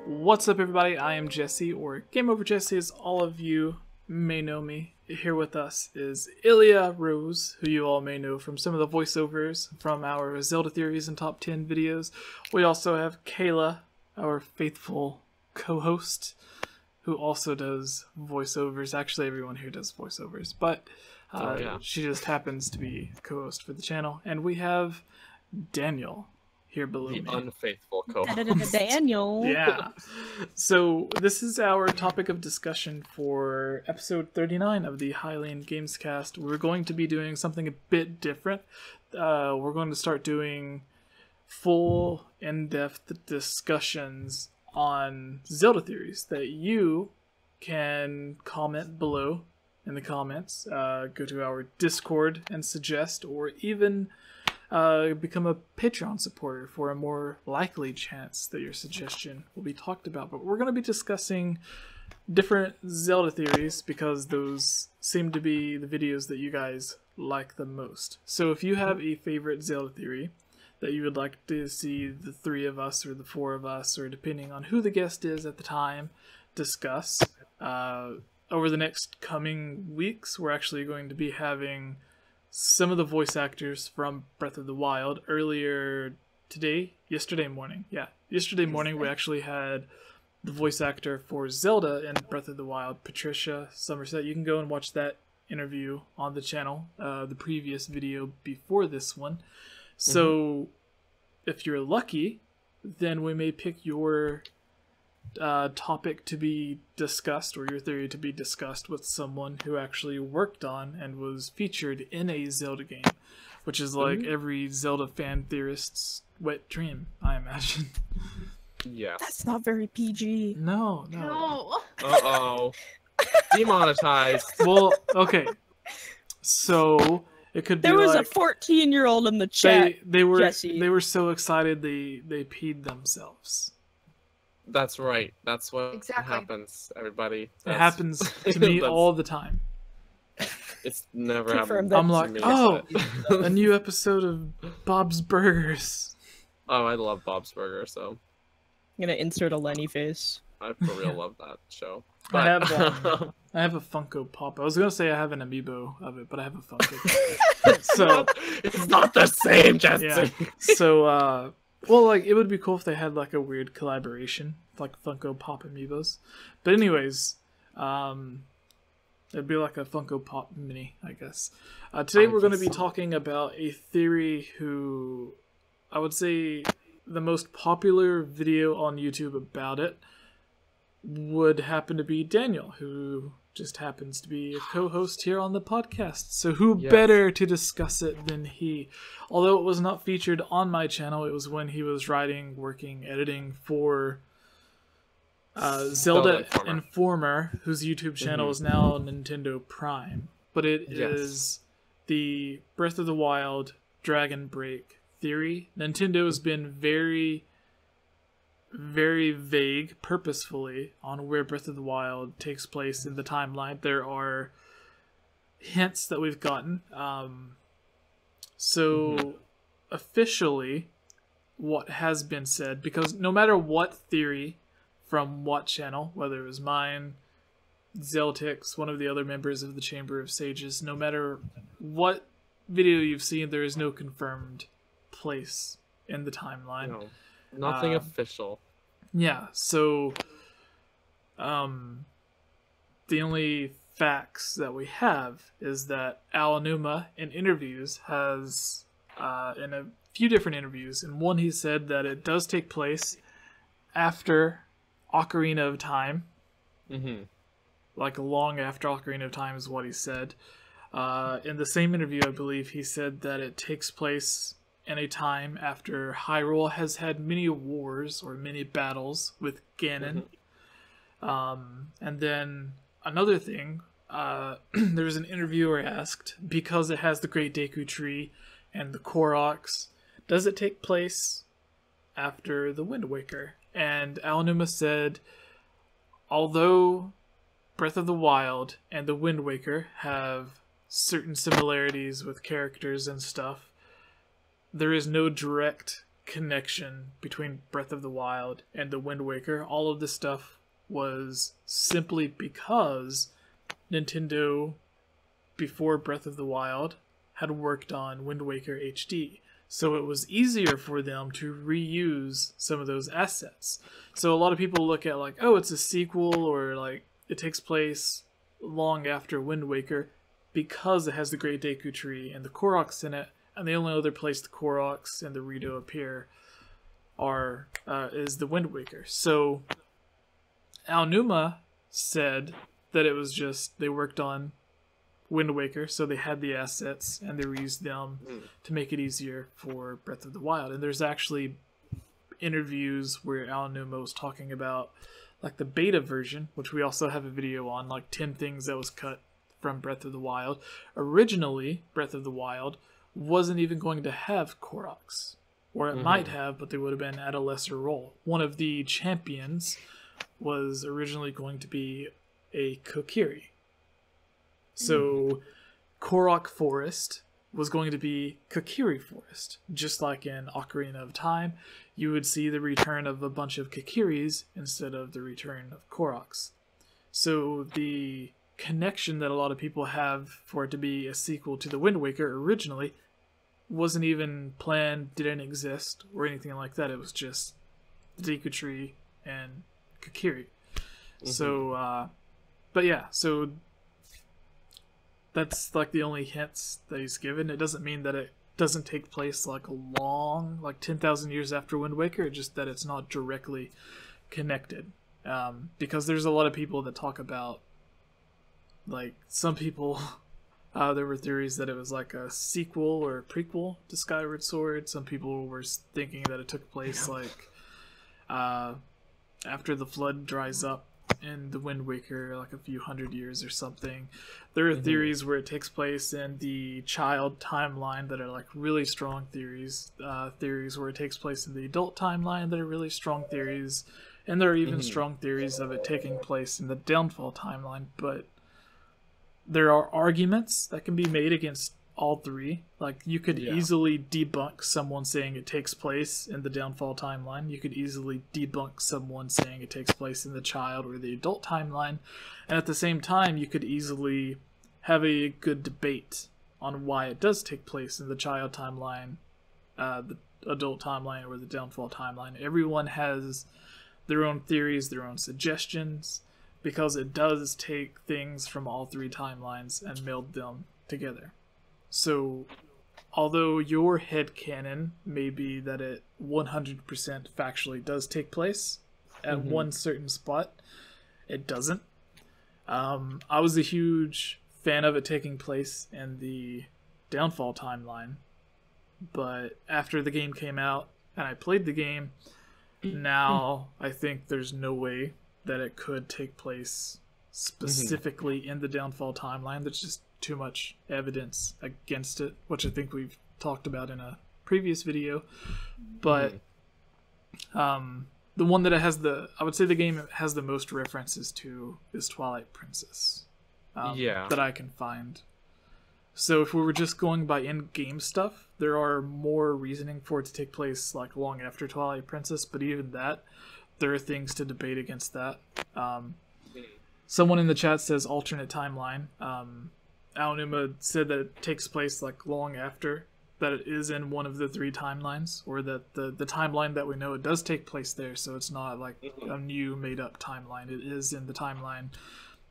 What's up, everybody? I am Jesse, or GameOverJesse as all of you may know me. Here with us is Ilya Rose, who you all may know from some of the voiceovers from our Zelda Theories and Top 10 videos. We also have Kayla, our faithful co-host, who also does voiceovers. Actually, everyone here does voiceovers, but she just happens to be co-host for the channel. And we have Daniel here below me. The unfaithful co-host. Daniel. Yeah. So this is our topic of discussion for episode 39 of the Hylian Gamescast. We're going to be doing something a bit different. We're going to start doing full, in-depth discussions on Zelda theories that you can comment below in the comments. Go to our Discord and suggest, or even become a Patreon supporter for a more likely chance that your suggestion will be talked about. But we're going to be discussing different Zelda theories because those seem to be the videos that you guys like the most. So if you have a favorite Zelda theory that you would like to see the three of us or the four of us, or depending on who the guest is at the time, discuss, over the next coming weeks, we're actually going to be having some of the voice actors from Breath of the Wild. Yesterday morning, we actually had the voice actor for Zelda in Breath of the Wild, Patricia Somerset. You can go and watch that interview on the channel, the previous video before this one. So if you're lucky, then we may pick your topic to be discussed, or your theory to be discussed, with someone who actually worked on and was featured in a Zelda game, which is like every Zelda fan theorist's wet dream, I imagine. Yeah. That's not very PG. No. Uh-oh. Demonetized. Well, okay. So it could be There was like a 14-year-old in the chat. They were Jesse. so excited they peed themselves. That's right. That's what happens, everybody. It happens to me all the time. It's never Confirmed happened. I'm to like, me. a new episode of Bob's Burgers. Oh, I love Bob's Burger, so I'm gonna insert a Lenny face. I for real love that show. I But, have a Funko Pop. I was gonna say I have an amiibo of it, but I have a Funko. So it's not the same, Jesse. yeah. So well, like, it would be cool if they had like a weird collaboration, like Funko Pop amiibos. But anyways, it'd be like a Funko Pop mini, I guess. Today we're going to be talking about a theory who, I would say, the most popular video on YouTube about it would happen to be Daniel, who just happens to be a co-host here on the podcast. So who better to discuss it than he? Although it was not featured on my channel, it was when he was writing, working, editing for Zelda Informer, whose YouTube channel is now Nintendo Prime. But it is the Breath of the Wild Dragon Break theory. Nintendo has been very, very vague, purposefully, on where Breath of the Wild takes place in the timeline. There are hints that we've gotten. So officially, what has been said, because no matter what theory from what channel, whether it was mine, Zeltix, one of the other members of the Chamber of Sages, no matter what video you've seen, there is no confirmed place in the timeline. No, nothing official. Yeah, so the only facts that we have is that Aonuma in interviews has, in a few different interviews, in one he said that it does take place after Ocarina of Time. Like long after Ocarina of Time is what he said. In the same interview, I believe he said that it takes place in a time after Hyrule has had many wars or many battles with Ganon. And then another thing, there was an interviewer asked, because it has the Great Deku Tree and the Koroks, does it take place after the Wind Waker? And Aonuma said, although Breath of the Wild and the Wind Waker have certain similarities with characters and stuff, there is no direct connection between Breath of the Wild and the Wind Waker. All of this stuff was simply because Nintendo, before Breath of the Wild, had worked on Wind Waker HD. So it was easier for them to reuse some of those assets. So a lot of people look at like, oh, it's a sequel, or like it takes place long after Wind Waker because it has the Great Deku Tree and the Koroks in it, and the only other place the Koroks and the Rito appear is the Wind Waker. So Aonuma said that it was just they worked on Wind Waker, so they had the assets and they reused them to make it easier for Breath of the Wild. And there's actually interviews where Aonuma was talking about like the beta version, which we also have a video on, like 10 things that was cut from Breath of the Wild. Originally, Breath of the Wild wasn't even going to have Koroks, or it might have, but they would have been at a lesser role. One of the champions was originally going to be a Kokiri. So Korok Forest was going to be Kokiri Forest. Just like in Ocarina of Time, you would see the return of a bunch of Kokiris instead of the return of Koroks. So the connection that a lot of people have for it to be a sequel to the Wind Waker originally wasn't even planned, didn't exist, or anything like that. It was just the Deku Tree and Kokiri. So, but yeah, so that's like the only hints that he's given. It doesn't mean that it doesn't take place like long, like 10,000 years after Wind Waker, it's just that it's not directly connected. Because there's a lot of people that talk about, like, some people, there were theories that it was like a sequel or a prequel to Skyward Sword. Some people were thinking that it took place like after the flood dries up in the Wind Waker, like a few hundred years or something. There are theories where it takes place in the child timeline that are like really strong theories. Theories where it takes place in the adult timeline that are really strong theories. And there are even strong theories of it taking place in the downfall timeline. But there are arguments that can be made against all three. Like, you could easily debunk someone saying it takes place in the downfall timeline. You could easily debunk someone saying it takes place in the child or the adult timeline. And at the same time, you could easily have a good debate on why it does take place in the child timeline, the adult timeline, or the downfall timeline. Everyone has their own theories, their own suggestions, because it does take things from all three timelines and meld them together. So, although your headcanon may be that it 100% factually does take place at one certain spot, it doesn't. I was a huge fan of it taking place in the downfall timeline, but after the game came out and I played the game, now I think there's no way that it could take place specifically in the downfall timeline. There's just too much evidence against it, which I think we've talked about in a previous video. But the one that it has I would say the game it has the most references to is Twilight Princess. That I can find. So if we were just going by in-game stuff, there are more reasoning for it to take place like long after Twilight Princess, but even that, there are things to debate against that. Someone in the chat says alternate timeline. Aonuma said that it takes place like long after, that it is in one of the three timelines, or that the timeline that we know it does take place there, so it's not like a new made up timeline. It is in the timeline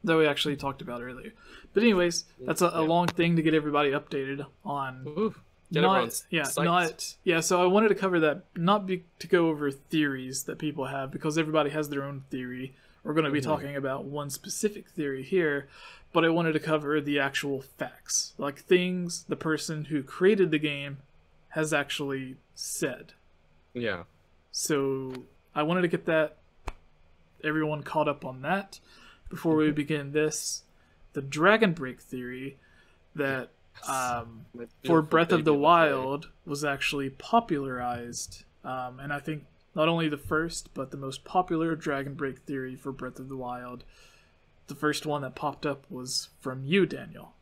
that we actually talked about earlier. But anyways, that's a long thing to get everybody updated on. So I wanted to cover that, to go over theories that people have, because everybody has their own theory. We're going to be talking about one specific theory here, but I wanted to cover the actual facts, like things the person who created the game has actually said. Yeah. So I wanted to get everyone caught up on that before we begin this. The Dragon Break theory that for Breath of the Wild was actually popularized, and I think not only the first, but the most popular Dragon Break theory for Breath of the Wild. The first one that popped up was from you, Daniel.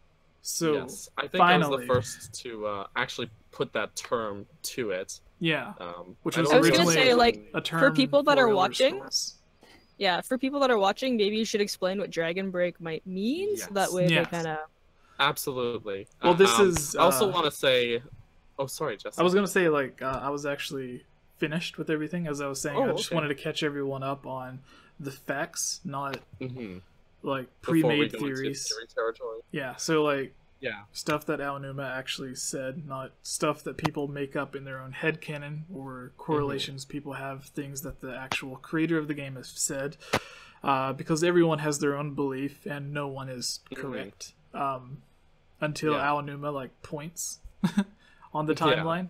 So yes, I think I was the first to actually put that term to it. Yeah, which I was don't was gonna originally say, like, a term for people that are Elder watching, Scrolls. Yeah, for people that are watching, maybe you should explain what Dragon Break might mean, so that Yes. way they Yes. kind of... Absolutely. Well, this is. I also want to say. Oh, sorry, Jesse. I was gonna say like I was actually finished with everything. As I was saying, Oh, I just okay. wanted to catch everyone up on the facts, not like Before we pre-made go into theories. theory territory. Yeah, so like Yeah. stuff that Aonuma actually said, not stuff that people make up in their own headcanon or correlations people have, things that the actual creator of the game has said, because everyone has their own belief and no one is correct until Aonuma like points on the timeline.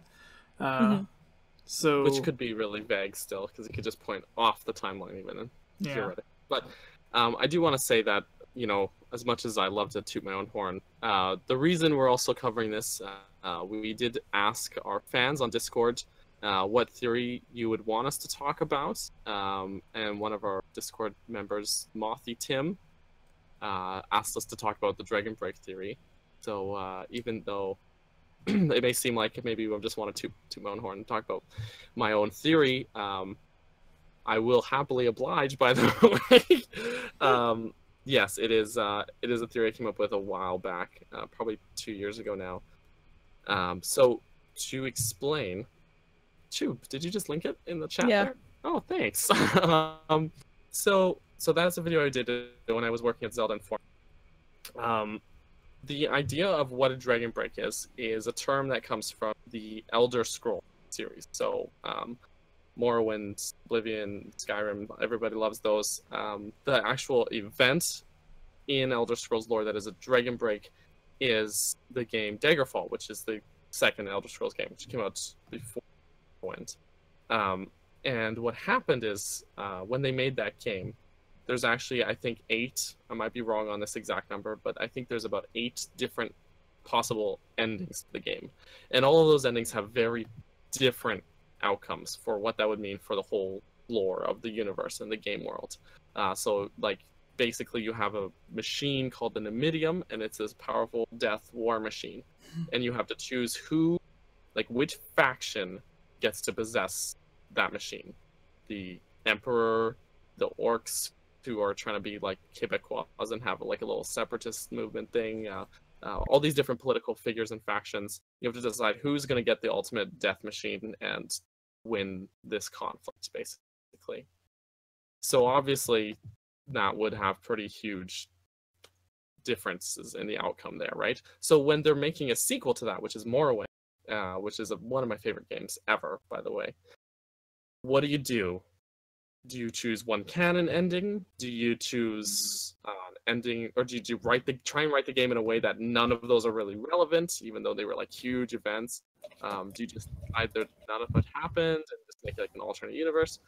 So which could be really vague still, because it could just point off the timeline even in theoretic. But I do want to say that, you know, as much as I love to toot my own horn, the reason we're also covering this, we did ask our fans on Discord what theory you would want us to talk about, and one of our Discord members, Mothy Tim, asked us to talk about the Dragon Break theory. So even though it may seem like maybe I just want to toot my own horn and talk about my own theory, I will happily oblige, by the way. Yes, it is a theory I came up with a while back, probably 2 years ago now. So to explain, Chu, did you just link it in the chat there? Oh, thanks. So that's a video I did when I was working at Zelda Informer. The idea of what a Dragon Break is a term that comes from the Elder Scrolls series. So Morrowind, Oblivion, Skyrim, everybody loves those. The actual event in Elder Scrolls lore that is a Dragon Break is the game Daggerfall, which is the second Elder Scrolls game, which came out before Morrowind. And what happened is, when they made that game, there's actually, I think, 8, I might be wrong on this exact number, but I think there's about 8 different possible endings to the game. And all of those endings have very different outcomes for what that would mean for the whole lore of the universe and the game world. So, like, basically you have a machine called the Numidium, and it's this powerful death war machine. And you have to choose who, like, which faction gets to possess that machine. The Emperor, the Orcs, who are trying to be like Quebecois and have like a little separatist movement thing, all these different political figures and factions. You have to decide who's going to get the ultimate death machine and win this conflict, basically. So obviously that would have pretty huge differences in the outcome there, right? So when they're making a sequel to that, which is Morrowind, which is one of my favorite games ever, by the way, what do? Do you choose one canon ending? Do you choose ending, or do you try and write the game in a way that none of those are really relevant, even though they were like huge events? Do you just either none of it happened and just make it like an alternate universe?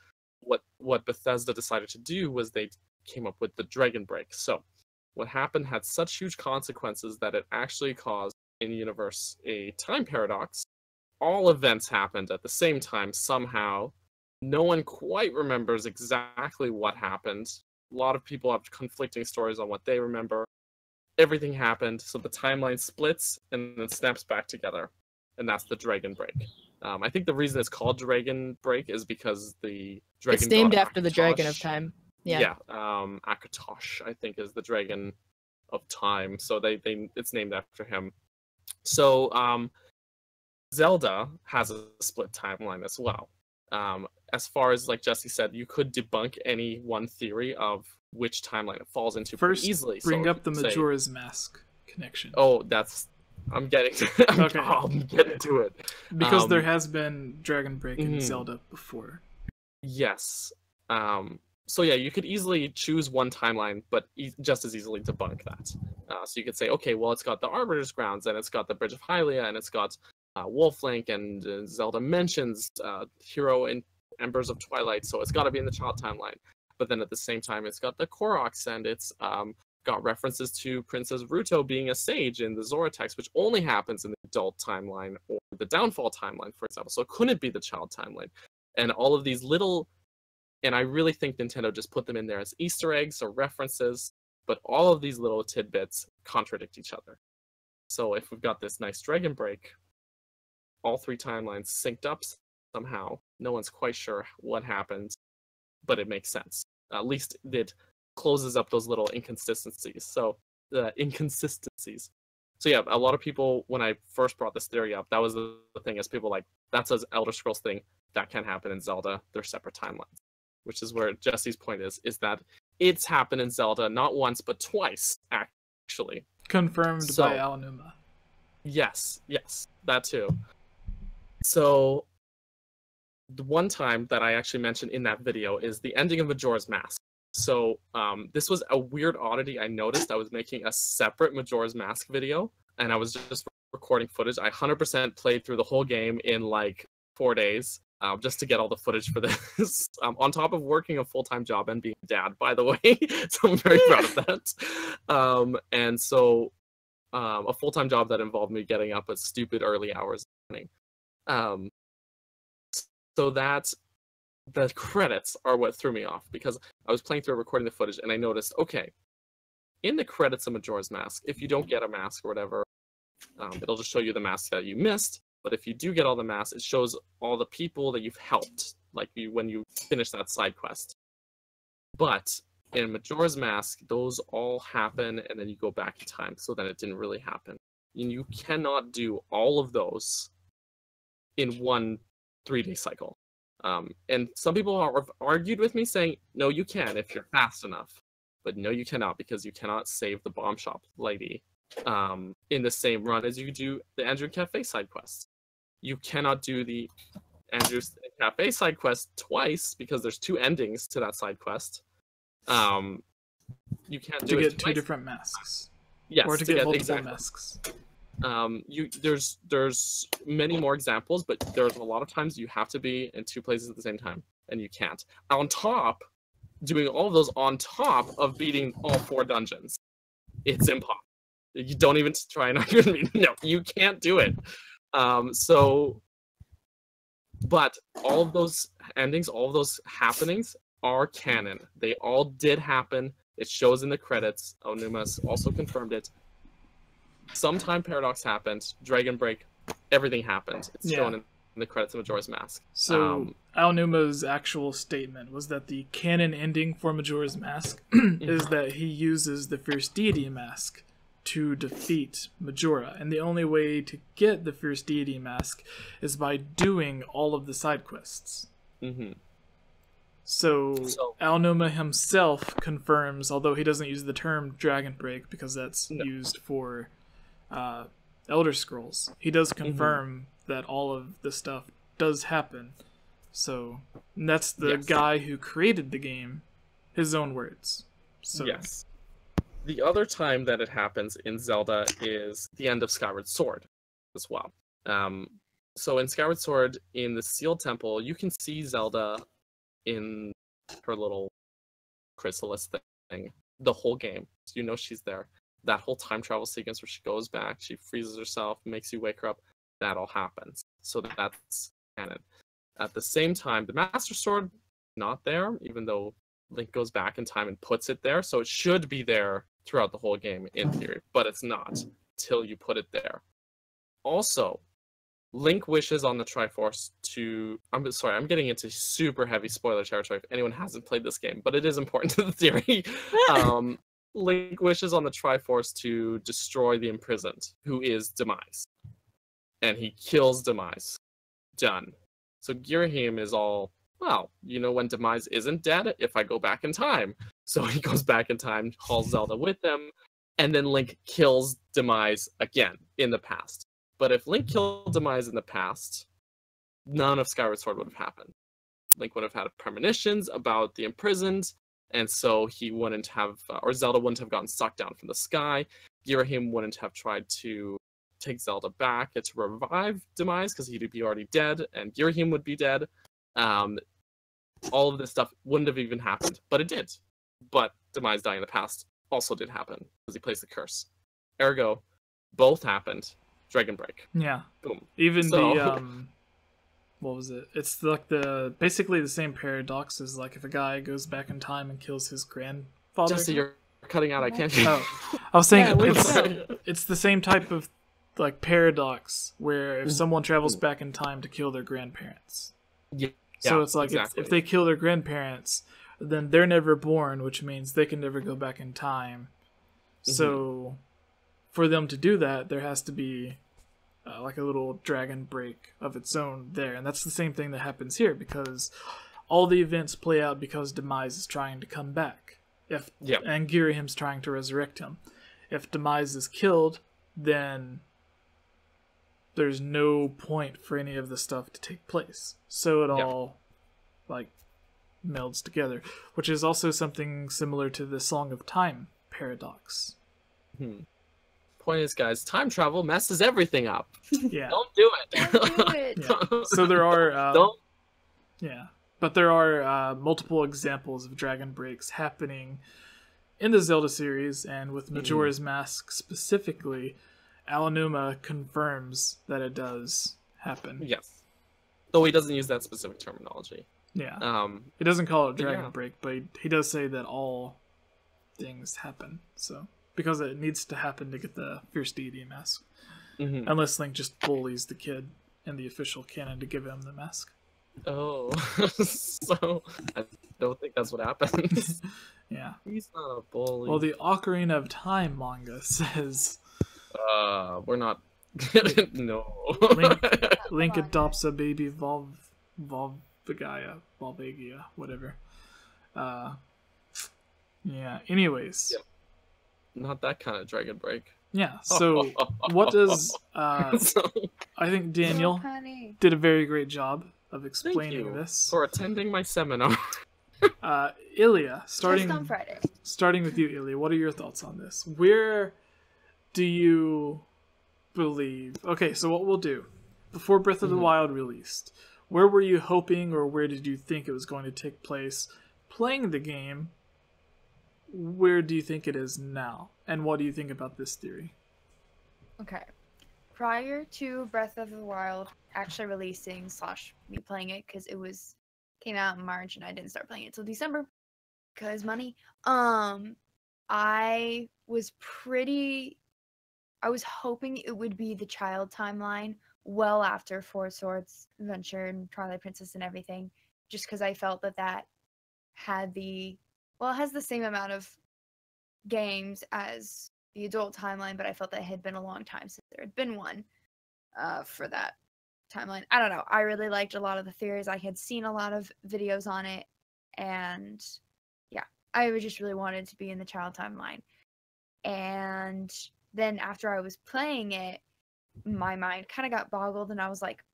What Bethesda decided to do was they came up with the Dragon Break. So what happened had such huge consequences that it actually caused in universe a time paradox. All events happened at the same time somehow. No one quite remembers exactly what happened. A lot of people have conflicting stories on what they remember. Everything happened, so the timeline splits and then snaps back together. And that's the Dragon Break. I think the reason it's called Dragon Break is because the dragon. It's named after the Akatosh, Dragon of Time. Yeah. Akatosh, I think, is the Dragon of Time. So it's named after him. So Zelda has a split timeline as well. As far as, like Jesse said, you could debunk any one theory of which timeline it falls into pretty easily. Bring up the Majora's Mask connection. Oh, I'm getting to it. Because there has been Dragon Break in Zelda before. Yes. So yeah, you could easily choose one timeline, but just as easily debunk that. So you could say, okay, well, it's got the Arbiter's Grounds, and it's got the Bridge of Hylia, and it's got Wolflink, and Zelda mentions Hero in Embers of Twilight, so it's got to be in the child timeline. But then at the same time, it's got the Koroks, and it's got references to Princess Ruto being a sage in the Zora text, which only happens in the adult timeline or the Downfall timeline, for example. So it couldn't be the child timeline. And all of these little, and I really think Nintendo just put them in there as Easter eggs or references, but all of these little tidbits contradict each other. So if we've got this nice Dragon Break, all 3 timelines synced up somehow. No one's quite sure what happened, but it makes sense. At least it closes up those little inconsistencies. So the inconsistencies. So yeah, a lot of people, when I first brought this theory up, that was the thing, is people like, that's an Elder Scrolls thing. That can't happen in Zelda. They're separate timelines. Which is where Jesse's point is that it's happened in Zelda not once, but twice, actually. Confirmed by Aonuma. Yes, that too. So the one time that I actually mentioned in that video is the ending of Majora's Mask. So this was a weird oddity I noticed. I was making a separate Majora's Mask video, and I was just recording footage. I 100% played through the whole game in like 4 days, just to get all the footage for this. On top of working a full-time job and being a dad, by the way. So I'm very proud of that. And so a full-time job that involved me getting up at stupid early hours in the morning. So that the credits are what threw me off, because I was playing through recording the footage and I noticed, okay, in the credits of Majora's Mask, if you don't get a mask or whatever, it'll just show you the mask that you missed. But if you do get all the masks, it shows all the people that you've helped, like when you finish that side quest. But in Majora's Mask, those all happen and then you go back in time, so that it didn't really happen. And you cannot do all of those in one 3-day cycle. And some people have argued with me saying, no, you can if you're fast enough. But no, you cannot, because you cannot save the bomb shop lady in the same run as you do the Andrew Cafe side quest. You cannot do the Andrew Cafe side quest twice, because there's 2 endings to that side quest. You can't do to it get twice. 2 different masks. Yes, or to get multiple exactly. masks. There's many more examples, but there's a lot of times you have to be in 2 places at the same time, and you can't. On top, doing all of those on top of beating all 4 dungeons, it's impossible. You don't even try and argue with me. No, you can't do it. But all of those endings, all of those happenings are canon. They all did happen. It shows in the credits. Aonuma also confirmed it. Some time paradox happened. Dragon Break, everything happened. It's shown in the credits of Majora's Mask. So Aonuma's actual statement was that the canon ending for Majora's Mask is that he uses the Fierce Deity Mask to defeat Majora, and the only way to get the Fierce Deity Mask is by doing all of the side quests. So Aonuma himself confirms, although he doesn't use the term Dragon Break because that's used for Elder Scrolls, he does confirm that all of the stuff does happen. So that's the guy who created the game, his own words. So yes. The other time that it happens in Zelda is the end of Skyward Sword as well. So in Skyward Sword, in the Sealed Temple, you can see Zelda in her little chrysalis thing the whole game. So you know she's there. That whole time travel sequence where she goes back, she freezes herself, makes you wake her up, that all happens. So that's canon. At the same time, the Master Sword, not there, even though Link goes back in time and puts it there. So it should be there throughout the whole game in theory, but it's not till you put it there. Also, Link wishes on the Triforce to... I'm sorry, I'm getting into super heavy spoiler territory if anyone hasn't played this game, but it is important to the theory. Link wishes on the Triforce to destroy the imprisoned, who is Demise. And he kills Demise. Done. So Girahim is all, well, you know, when Demise isn't dead, if I go back in time. So he goes back in time, hauls Zelda with him, and then Link kills Demise again in the past. But if Link killed Demise in the past, none of Skyward Sword would have happened. Link would have had premonitions about the imprisoned, and so he wouldn't have, or Zelda wouldn't have gotten sucked down from the sky. Girahim wouldn't have tried to take Zelda back to revive Demise, because he'd be already dead, and Girahim would be dead. All of this stuff wouldn't have even happened, but it did. But Demise dying in the past also did happen, because he placed the curse. Ergo, both happened. Dragon Break. Yeah. Boom. Even the what was it? It's like basically the same paradox as like if a guy goes back in time and kills his grandfather. Jesse, you're cutting out. I can't. Oh, I was saying it's the same type of like paradox where if someone travels back in time to kill their grandparents, Yeah. So it's like exactly. if they kill their grandparents, then they're never born, which means they can never go back in time. So for them to do that, there has to be like a little dragon break of its own there. And that's the same thing that happens here, because all the events play out because Demise is trying to come back. And Girahim's trying to resurrect him. If Demise is killed, then there's no point for any of the stuff to take place. So it all like melds together, which is also something similar to the Song of Time paradox. Point is, guys, time travel messes everything up. Yeah. Don't do it. Don't do it. Yeah. So there are Don't. Yeah. But there are multiple examples of dragon breaks happening in the Zelda series, and with Majora's Mask specifically, Aonuma confirms that it does happen. Yes. Though he doesn't use that specific terminology. Yeah. He doesn't call it dragon break, but he does say that all things happen. So because it needs to happen to get the Fierce Deity mask. Unless Link just bullies the kid in the official canon to give him the mask. Oh, so I don't think that's what happens. Yeah. He's not a bully. Well, the Ocarina of Time manga says... we're not... No. Link adopts a baby Volvagia, whatever. Yeah, anyways. Yep. Not that kind of dragon break. Yeah, so what does... I think Daniel did a very great job of explaining this. For attending my seminar. Ilya, Just on Friday. starting with you, Ilya, what are your thoughts on this? Where do you believe... Okay, so what we'll do, before Breath of the Wild released, where were you hoping, or where did you think it was going to take place playing the game? Where do you think it is now? And what do you think about this theory? Okay. Prior to Breath of the Wild actually releasing / me playing it, because it came out in March and I didn't start playing it till December because money. I was hoping it would be the child timeline well after Four Swords Adventure and Twilight Princess and everything, just because I felt that had it has the same amount of games as the adult timeline, but I felt that it had been a long time since there had been one for that timeline. I don't know. I really liked a lot of the theories. I had seen a lot of videos on it, and yeah, I just really wanted to be in the child timeline. And then after I was playing it, my mind kind of got boggled, and I was like,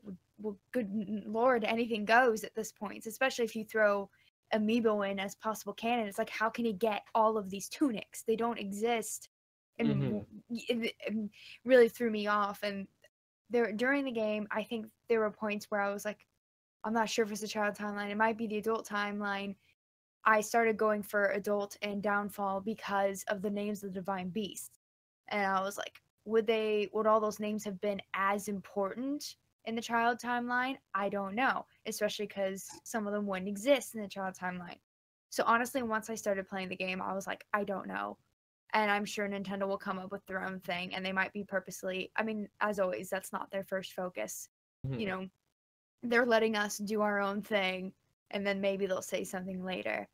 well, good lord, anything goes at this point, especially if you throw Amiibo in as possible canon. It's like, how can he get all of these tunics? They don't exist. And it really threw me off. And during the game, I think there were points where I was like, I'm not sure if it's a child timeline. It might be the adult timeline. I started going for adult and downfall because of the names of the divine beasts. And I was like, would all those names have been as important in the child timeline? I don't know, especially because some of them wouldn't exist in the child timeline. So honestly, once I started playing the game, I was like, I don't know. And I'm sure Nintendo will come up with their own thing, and they might be purposely, I mean, as always, that's not their first focus. You know, they're letting us do our own thing, and then maybe they'll say something later.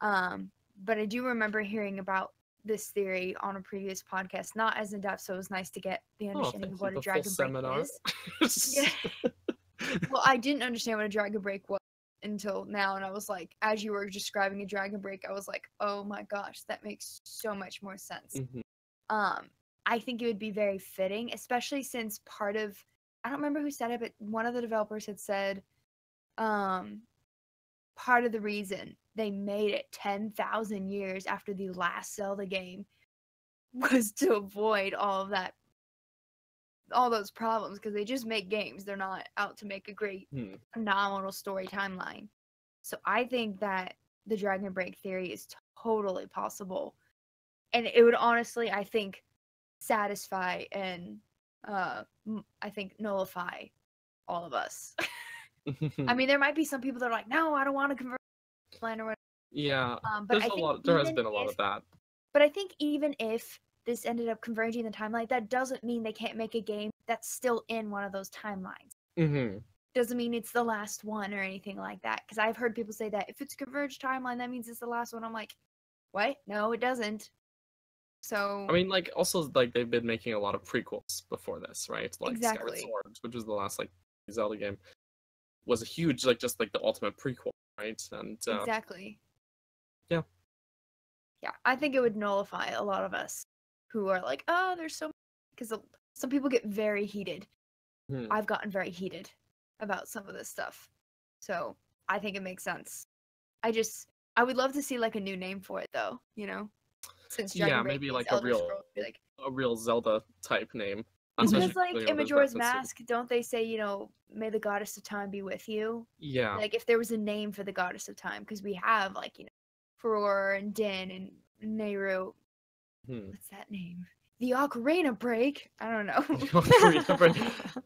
But I do remember hearing about this theory on a previous podcast, not as in depth, so it was nice to get the understanding of what a dragon break is. Yeah. Well, I didn't understand what a dragon break was until now, and I was like, as you were describing a dragon break, I was like, oh my gosh, that makes so much more sense. I think it would be very fitting, especially since I don't remember who said it, but one of the developers had said part of the reason they made it 10,000 years after the last Zelda game was to avoid all those problems, because they just make games. They're not out to make a great phenomenal story timeline. So I think that the dragon break theory is totally possible, and it would honestly, I think, satisfy and I think nullify all of us. I mean, there might be some people that are like, no, I don't want to convert plan or whatever. Yeah, but there has been a lot of that. But I think even if this ended up converging the timeline, that doesn't mean they can't make a game that's still in one of those timelines. doesn't mean it's the last one or anything like that. Because I've heard people say that if it's a converged timeline, that means it's the last one. I'm like, what? No, it doesn't. So I mean, like, also, like, they've been making a lot of prequels before this, right? Like exactly. Skyward Sword, which was the last, like, Zelda game, was a huge, like, just, like, the ultimate prequel, right? And, Exactly. Yeah. Yeah, I think it would nullify a lot of us who are like, oh, there's so... Because some people get very heated. I've gotten very heated about some of this stuff. So, I think it makes sense. I would love to see, like, a new name for it, though, you know? Since Dragon Break maybe, means like, Elder Scrolls, like, a real Zelda-type name. because, like, in Majora's Mask, don't they say, you know, may the goddess of time be with you? Yeah. Like, if there was a name for the goddess of time, because we have, like, you know, Furor and Din and Nehru. What's that name? The Ocarina Break? I don't know. Ocarina Break.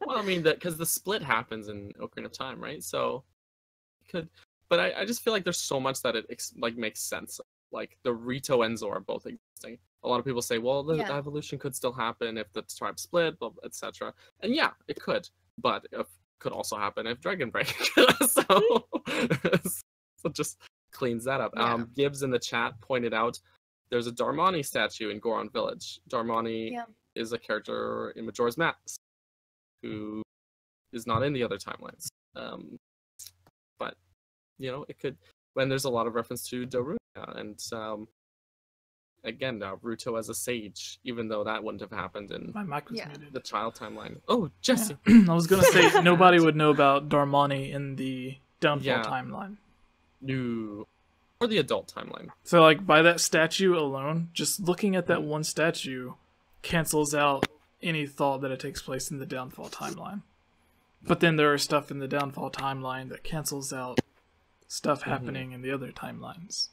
Well, I mean, because the split happens in Ocarina of Time, right? So, but I just feel like there's so much that it, like, makes sense. Like, the Rito and Zor both existing. A lot of people say, well, the evolution could still happen if the tribe split, etc. And yeah, it could. But it could also happen if Dragon Break. so just cleans that up. Yeah. Gibbs in the chat pointed out there's a Darmani statue in Goron Village. Darmani is a character in Majora's Mask who is not in the other timelines. But, you know, it could... When there's a lot of reference to Darunia and, again, Ruto as a sage, even though that wouldn't have happened in My mic was muted. the child timeline. Oh, Jesse! Yeah. I was going to say, nobody would know about Darmani in the Downfall timeline. No. Or the adult timeline. So, like, by that statue alone, just looking at that one statue cancels out any thought that it takes place in the Downfall timeline. But then there are stuff in the Downfall timeline that cancels out stuff happening in the other timelines.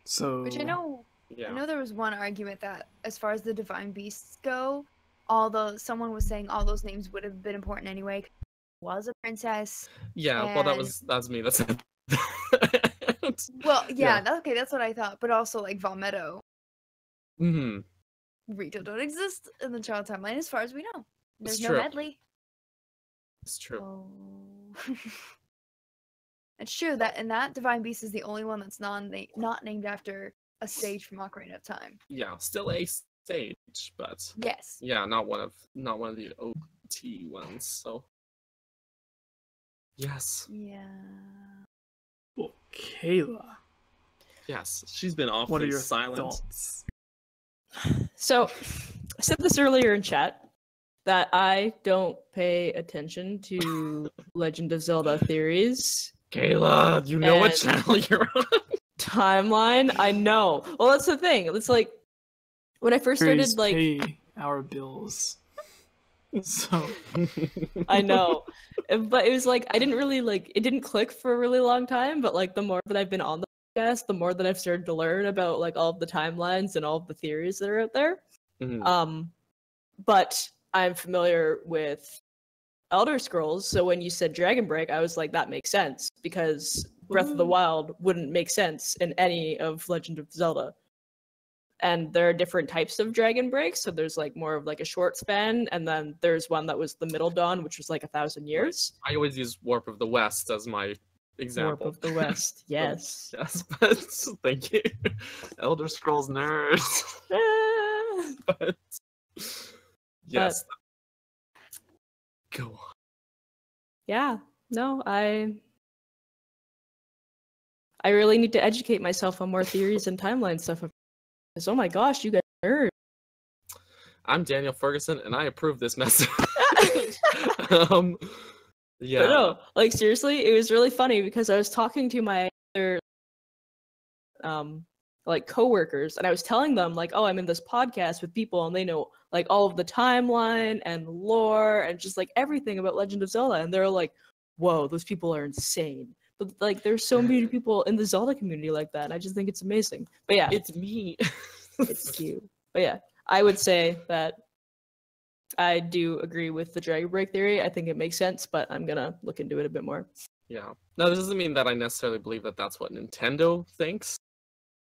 So... Which I know there was one argument that, as far as the Divine Beasts go, someone was saying all those names would have been important anyway. Was a princess. Yeah, well, that's me. That's it. Well, okay, that's what I thought. But also, like, Valmetto. Rito don't exist in the child timeline, as far as we know. There's no Medley. It's true. Oh. It's true that Divine Beast is the only one that's not named after a stage from Ocarina of Time. Yeah, still a stage, but yes. Yeah, not one of the OT ones. So yes. Yeah. Well, Kayla. Yes, she's been awfully what are your silent. Thoughts? So, I said this earlier in chat that I don't pay attention to Legend of Zelda theories. Kayla, you know what channel you're on. Timeline? I know. Well, that's the thing. It's like, when I first started, like... pay our bills. So... I know. But it was like, I didn't really, like, it didn't click for a really long time, but, like, the more that I've been on the podcast, the more that I've started to learn about, like, all of the timelines and all of the theories that are out there. But I'm familiar with Elder Scrolls, so when you said Dragon Break, I was like, that makes sense, because Breath of the Wild wouldn't make sense in any of Legend of Zelda. And there are different types of Dragon Breaks, so there's like more of like a short span, and then there's one that was the Middle Dawn, which was like 1,000 years. I always use Warp of the West as my example. Warp of the West, yes. Yes, but thank you. Elder Scrolls nerds. But yes. Go on. Yeah, no, I really need to educate myself on more theories and timeline stuff. Because, oh my gosh, you guys are nerds. I'm Daniel Ferguson, and I approve this message. Yeah. But no, like, seriously, it was really funny because I was talking to my other, like, coworkers, and I was telling them, like, oh, I'm in this podcast with people, and they know, like, all of the timeline and lore and just, like, everything about Legend of Zelda, and they're like, whoa, those people are insane. But, like, there's so many people in the Zelda community like that, and I just think it's amazing. But yeah. It's me. It's cute. But yeah, I would say that I do agree with the Dragon Break theory. I think it makes sense, but I'm gonna look into it a bit more. Yeah. Now, this doesn't mean that I necessarily believe that that's what Nintendo thinks.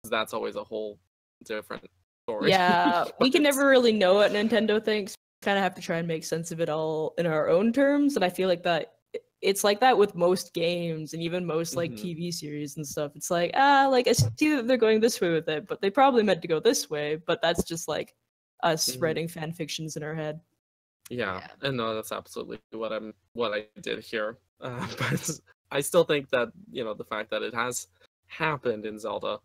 That's always a whole different story. Yeah, we can never really know what Nintendo thinks. We kind of have to try and make sense of it all in our own terms, and I feel like that it's like that with most games and even most like TV series and stuff. It's like, like I see that they're going this way with it, but they probably meant to go this way. But that's just like us writing fan fictions in our head. Yeah, and no, that's absolutely what I did here. But I still think that, you know, the fact that it has happened in Zelda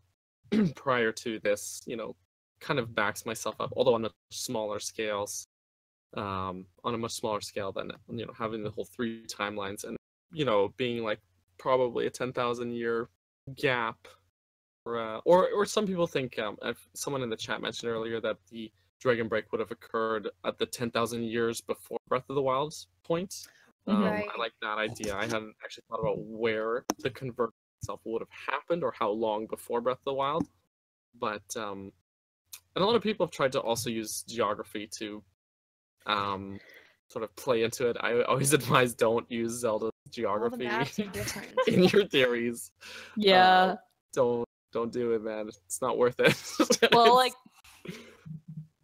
prior to this, you know, kind of backs myself up, although on a smaller scales. On a much smaller scale than, you know, having the whole 3 timelines and, you know, being like probably a 10,000 year gap, or some people think, someone in the chat mentioned earlier that the Dragon Break would have occurred at the 10,000 years before Breath of the Wild's point. Right. I like that idea. I hadn't actually thought about where the convergence itself would have happened or how long before Breath of the Wild, but and a lot of people have tried to also use geography to sort of play into it. I always advise don't use Zelda geography All the maps are different. in your theories. Yeah. Don't do it, man. It's not worth it. Well, like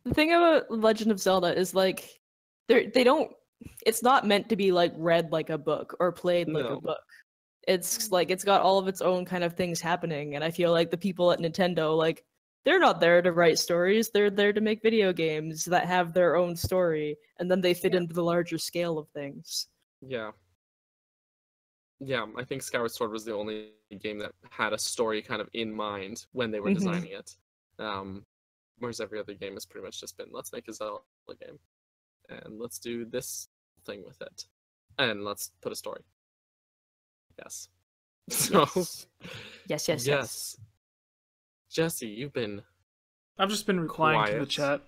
the thing about Legend of Zelda is like they don't. It's not meant to be like read like a book or played like a book. It's like it's got all of its own kind of things happening, and I feel like the people at Nintendo, like, they're not there to write stories. They're there to make video games that have their own story, and then they fit into the larger scale of things. Yeah. Yeah, I think Skyward Sword was the only game that had a story kind of in mind when they were designing it. Whereas every other game has pretty much just been, let's make a Zelda game, and let's do this thing with it, and let's put a story. Yes. So. Yes. Jesse, you've been. I've just been replying to the chat.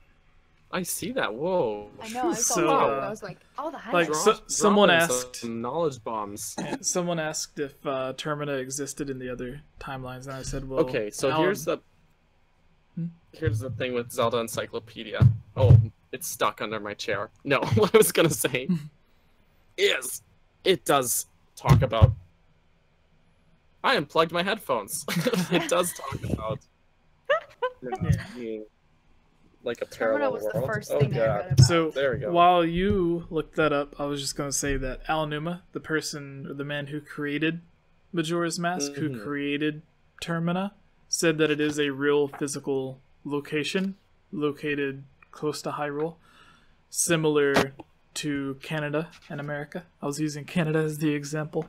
I see that. Whoa. I know. I saw So, that. I was like, oh, the highlights. like someone asked. Some knowledge bombs. Someone asked if Termina existed in the other timelines, and I said, well. Okay, so here's the thing with Zelda Encyclopedia. Oh, it's stuck under my chair. No, what I was gonna say is it does talk about. I unplugged my headphones. It does talk about being like a parallel was world. the first thing I read about. So there we go. While you looked that up, I was just going to say that Al Numa, the person or the man who created Majora's Mask, who created Termina, said that it is a real physical location located close to Hyrule, similar to Canada and America. I was using Canada as the example.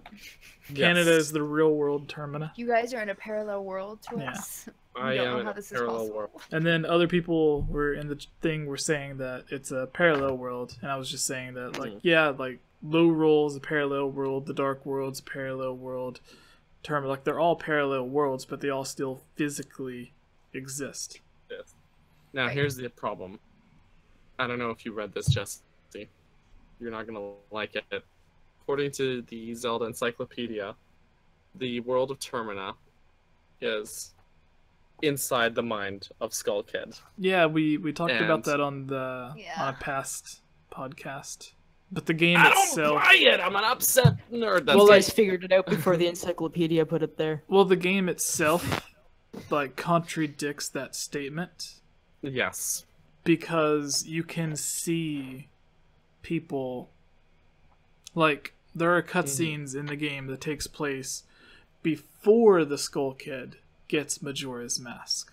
Yes. Canada is the real world Termina. You guys are in a parallel world to us. I am in a parallel world. And then other people were in the thing were saying that it's a parallel world, and I was just saying that, like, yeah, like Low Roll is a parallel world, the Dark World's a parallel world, Termina, like they're all parallel worlds, but they all still physically exist. Yes. Now here's the problem. I don't know if you read this, Jesse. You're not gonna like it. According to the Zelda Encyclopedia, the world of Termina is inside the mind of Skull Kid. Yeah, we talked about that on a past podcast. But the game itself, don't buy it. I'm an upset nerd. Well, guys figured it out before the encyclopedia put it there. Well, the game itself, like, contradicts that statement. Yes. Because you can see people, like, there are cutscenes in the game that takes place before the Skull Kid gets Majora's Mask.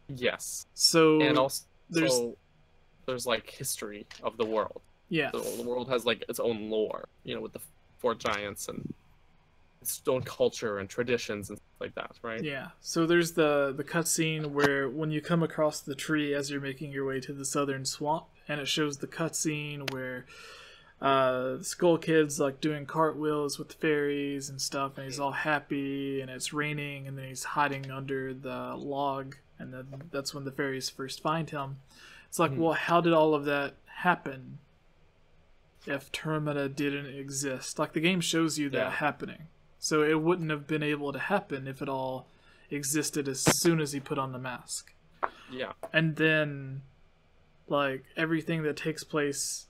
Yes. So and also there's like history of the world. Yeah. So the world has like its own lore, you know, with the 4 giants and its own culture and traditions and stuff like that, right? Yeah. So there's the cutscene where when you come across the tree as you're making your way to the southern swamp, and it shows the cutscene where Skull Kid's like doing cartwheels with the fairies and stuff, and he's all happy, and it's raining, and then he's hiding under the log, and then that's when the fairies first find him. It's like, well, how did all of that happen if Termina didn't exist? Like, the game shows you that happening, so it wouldn't have been able to happen if it all existed as soon as he put on the mask. Yeah. And then, like, everything that takes place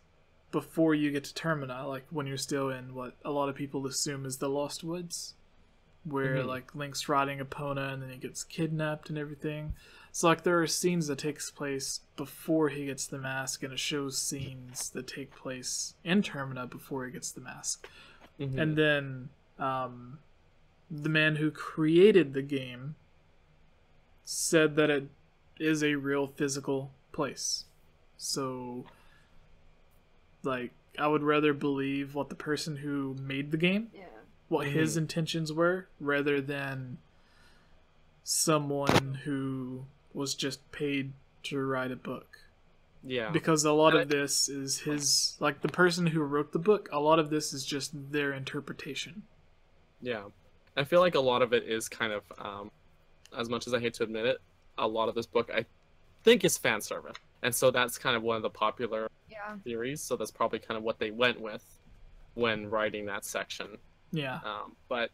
before you get to Termina, like when you're still in what a lot of people assume is the Lost Woods, where like Link's riding Epona and then he gets kidnapped and everything. So like there are scenes that takes place before he gets the mask, and it shows scenes that take place in Termina before he gets the mask. And then the man who created the game said that it is a real physical place. So, like, I would rather believe what the person who made the game, what his intentions were, rather than someone who was just paid to write a book. Yeah. Because a lot of this is his, like, the person who wrote the book, a lot of this is just their interpretation. Yeah. I feel like a lot of it is kind of, as much as I hate to admit it, a lot of this book I think is fan service. And so that's kind of one of the popular theories. So that's probably kind of what they went with when writing that section. Yeah. But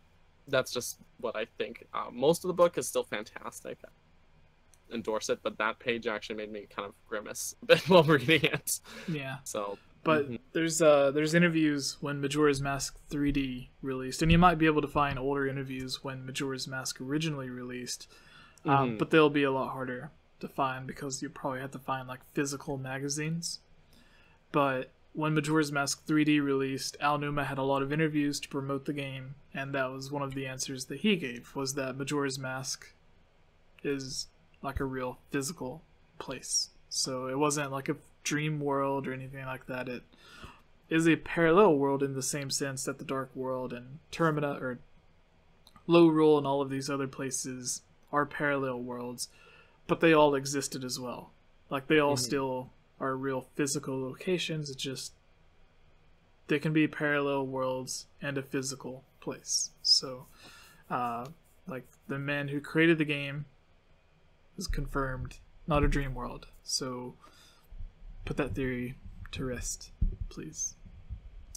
that's just what I think. Most of the book is still fantastic. I endorse it, but that page actually made me kind of grimace a bit while reading it. Yeah. So, but there's interviews when Majora's Mask 3D released, and you might be able to find older interviews when Majora's Mask originally released, but they'll be a lot harder to find because you probably have to find like physical magazines. But when Majora's Mask 3D released, Al Numa had a lot of interviews to promote the game, and that was one of the answers that he gave, was that Majora's Mask is like a real physical place. So it wasn't like a dream world or anything like that. It is a parallel world in the same sense that the Dark World and Termina or Lorule and all of these other places are parallel worlds, but they all existed as well. Like they all still are real physical locations. It's just they can be parallel worlds and a physical place. So like the man who created the game is confirmed not a dream world. So put that theory to rest, please.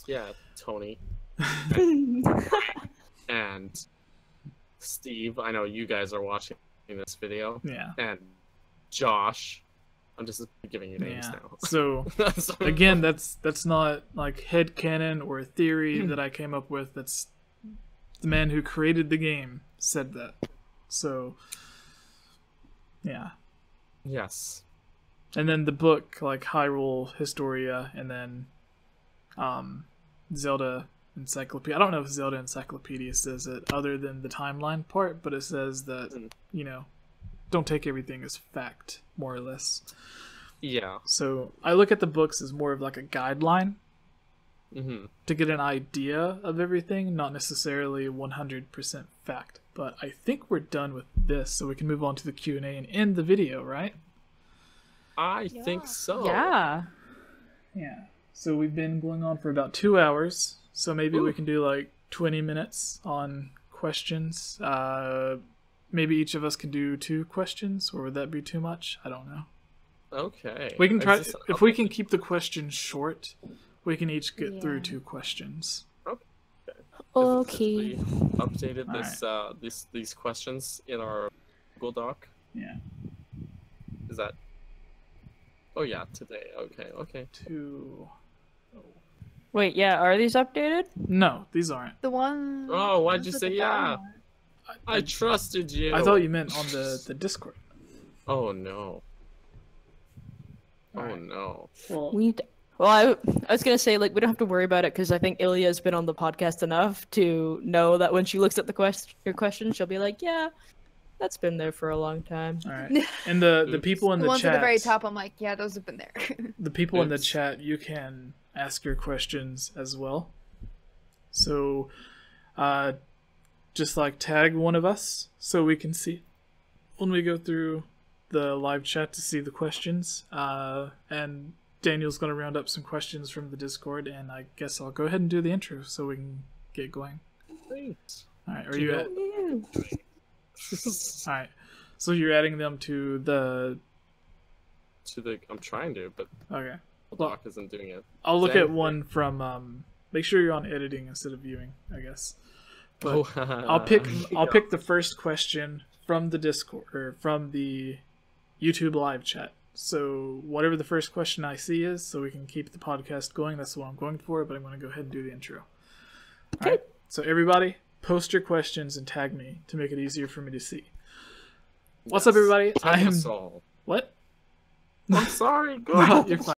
Yeah, Tony. And Steve, I know you guys are watching this video. Yeah. And Josh. I'm just giving you names now. So again, that's not like headcanon or a theory that I came up with. That's the man who created the game said that. So yeah. Yes. And then the book, like Hyrule Historia, and then Zelda Encyclopedia. I don't know if Zelda Encyclopedia says it other than the timeline part, but it says that, you know, don't take everything as fact, more or less. Yeah. So I look at the books as more of like a guideline to get an idea of everything, not necessarily 100% fact. But I think we're done with this, so we can move on to the Q&A and end the video, right? I think so. Yeah. Yeah. So we've been going on for about 2 hours, so maybe we can do like 20 minutes on questions. Maybe each of us can do 2 questions, or would that be too much? I don't know. Okay. We can try, if we can keep the questions short, we can each get through 2 questions. Okay. We updated this these questions in our Google Doc. Yeah. Is that? Oh yeah, today. Okay. 2. Wait, yeah, are these updated? No, these aren't. The one. Oh, why'd you say yeah? I trusted you. I thought you meant on the Discord. Oh no. Oh no. Well, I was gonna say, like, we don't have to worry about it because I think Ilya's been on the podcast enough to know that when she looks at your question, she'll be like, "Yeah, that's been there for a long time." All right. And the people in the ones chat, at the very top, I'm like, yeah, those have been there. the people in the chat, you can ask your questions as well. So, just like tag one of us so we can see when we go through the live chat to see the questions. And Daniel's going to round up some questions from the Discord, and I guess I'll go ahead and do the intro so we can get going. Thanks. All right, are you at? All right, so you're adding them to the. I'm trying to, but okay. the doc isn't doing it. I'll look at one from. Make sure you're on editing instead of viewing, I guess. But I'll pick the first question from the Discord or from the YouTube live chat. So whatever the first question I see is, so we can keep the podcast going, that's what I'm going for, but I'm going to go ahead and do the intro. Okay. All right, so everybody, post your questions and tag me to make it easier for me to see. What's up, everybody? I am... What? I'm sorry, go. You're fine.